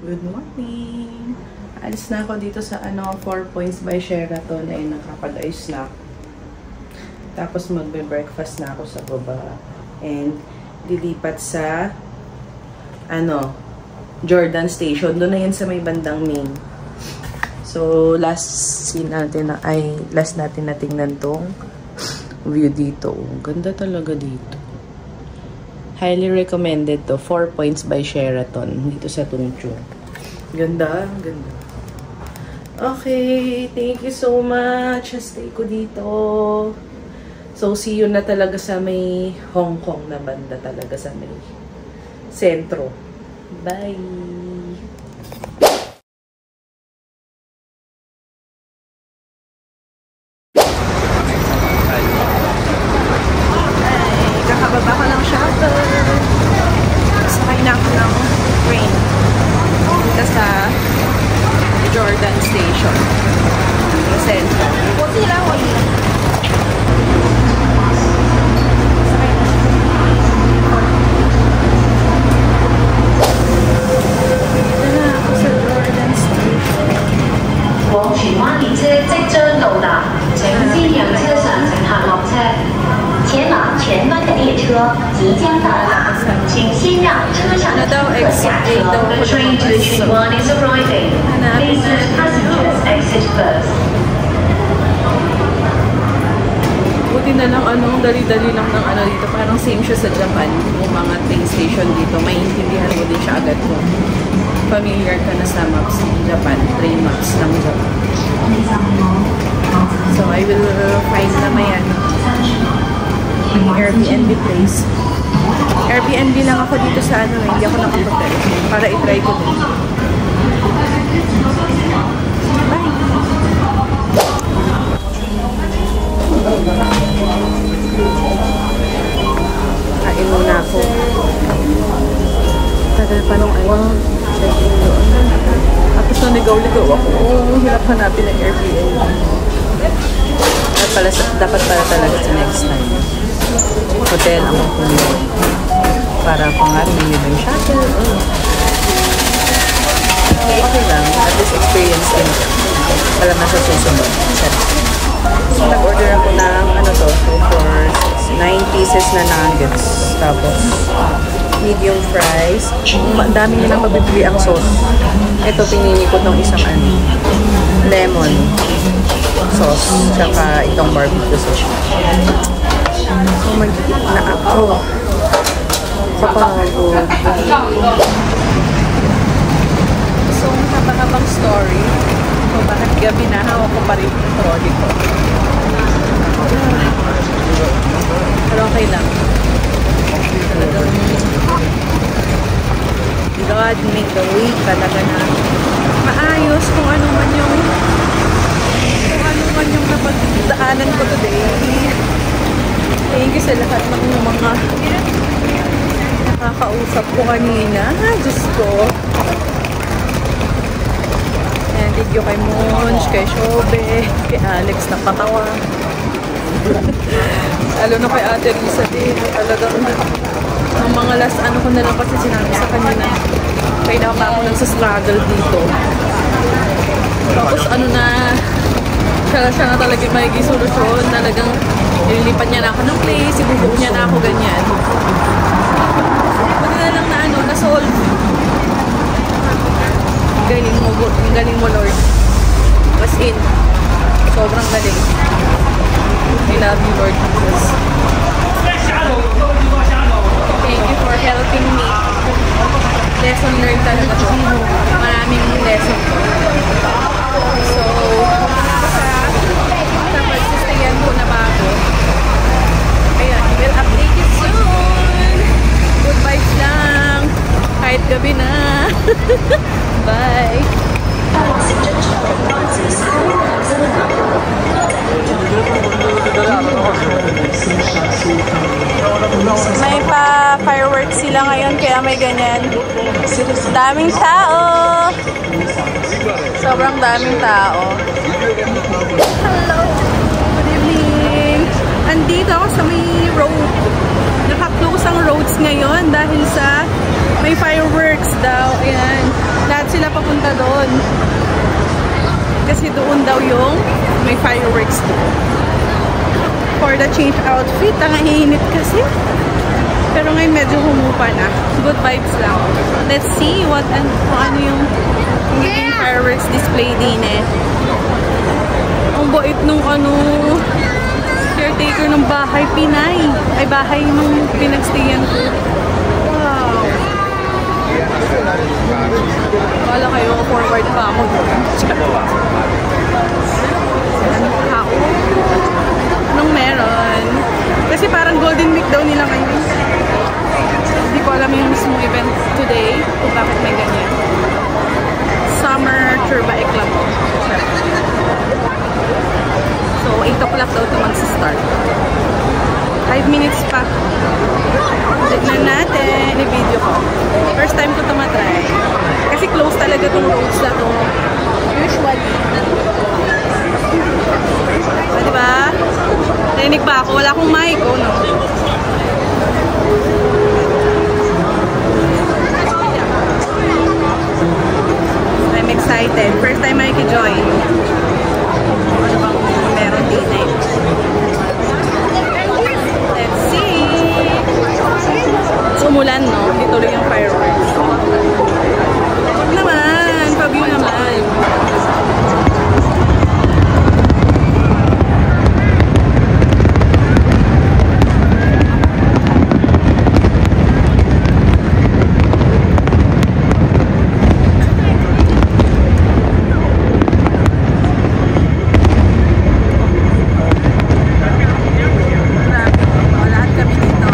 Good morning! Alis na ako dito sa 4 Points by Sheraton. Ay, nakapag-ayos na. Tapos magbe-breakfast na ako sa baba. And lilipat sa Jordan Station. Doon na yan sa may bandang main. So, last natin natingnan tong view dito. Ganda talaga dito. Highly recommended to. 4 Points by Sheraton. Dito sa Tungchung. Ganda, ganda. Okay, thank you so much. Stay ko dito. So, see you na talaga sa may Hong Kong na banda talaga sa may sentro. Bye! Kakababa ko ng shuttle. Sakay na ako ng train. Punta sa Jordan Station. Yung center. Buti lang ako yun. Dito na ako sa Jordan Station. 往荃灣列車即將到達，請先讓車上乘客落車。前往荃灣的列車即將到達，請先讓車上的乘客下車。The train to Chunwan is arriving. Please let passengers exit first. Buti na lang dali-dali lang ng dito. Parang same siya sa Japan. Yung mga train station dito, maintindihan mo din siya agad kung familiar ka na sa maps ng Japan, train maps ng Japan. So, I will find na may Airbnb place. Airbnb lang ako dito sa hindi ako nakapunta para i-try ko din. Bye! Kain muna ako. Tagal pa nung check-in doon. Tapos naligaw-ligaw ako. Hirap hanapin ng Airbnb. Dapat pala talaga sa next time. Hotel ang pumunta. Para kung nga rin yung shuttle. Okay lang. At least experience din siya. Pala na sa susunod. So, nag-order ako ng for 9 pieces na nuggets. Tapos, medium fries. Dami nilang mabibili ang sauce. Ito, pinili ko itong isang lemon sauce. Tsaka itong barbecue sauce. So, mag-eat na ako. Kapagod. So, habang story. So, bakit gabi na hawak ko pa rin yung trolley ko. Pero okay lang. God make the way talaga na maayos kung ano man yung napagdaanan ko today. Thank you sa lahat ng mga nakakausap ko kanina. Diyos ko. And thank you kay Monch, kay Shobe, kay Alex na patawa. Lalo na kay Ate Risa din. Talagang ang mga last ko na lang kasi sinabi sa kanina. Kaya pa ako nagsastruggle dito. Tapos siya na talaga yung magiging solusyon. Talagang ililipat niya na ako ng place, ibubuo niya na ako ganyan. Buti na lang na na-solve. Galing mo Lord. As in, sobrang galing. I love you Lord Jesus. Thank you for helping me. Lesson learned talaga to. Maraming lesson ko. So, sa pagsustayan ko na bago. Ayan, I will update you soon. Good vibes lang. Kahit gabi na. Bye. May pa-fireworks sila ngayon kaya may ganyan. Daming tao. Sobrang daming tao. Hello. Good evening. Andito ako sa may road. Naka-close ang roads ngayon dahil sa may fireworks daw. Ayan. That's papunta doon. Kasi doon daw yung may fireworks doon. For the change outfit, ang init kasi. Pero ngayon medyo humupa na. Good vibes lang. Let's see kung ano yung fireworks display din eh. Ang bait nung caretaker ng bahay Pinay. Ay, bahay nung pinagstayan ko. Wow. Wala kayo, forward pa ako. Anong meron? Kasi parang Golden Week daw nila ngayon. Hindi ko alam yung mismong event today kung bakit may ganyan. Summer Churba Club. So, 8 o'clock daw ito mag-start. 5 minutes pa. Tignan natin. I-video ko. First time ko ito matry. Kasi close talaga itong roads na ito. Usually. Diba? Narinig ba ako? Wala akong mic. Oh, no? I'm excited. First time makikijoin. Ano bang meron din eh? Let's see. Umulan, no? Hindi tuloy yung fireworks. Huwag naman. Pa-view naman. Lahat kami dito.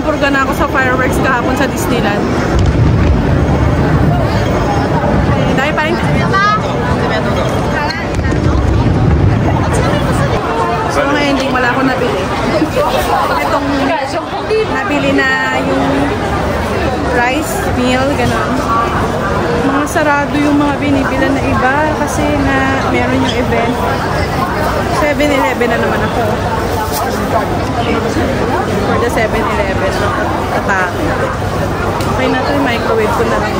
napurga na ako sa fireworks kahapon sa Disneyland. Dahil pa rin. So, ang ending, wala akong nabili. Itong nabili na yung rice meal, gano'n. Mga sarado yung mga binibilan na iba kasi na meron yung event. 7-Eleven na naman ako. For the 7-Eleven. Atake. Okay na ito, microwave ko na lang.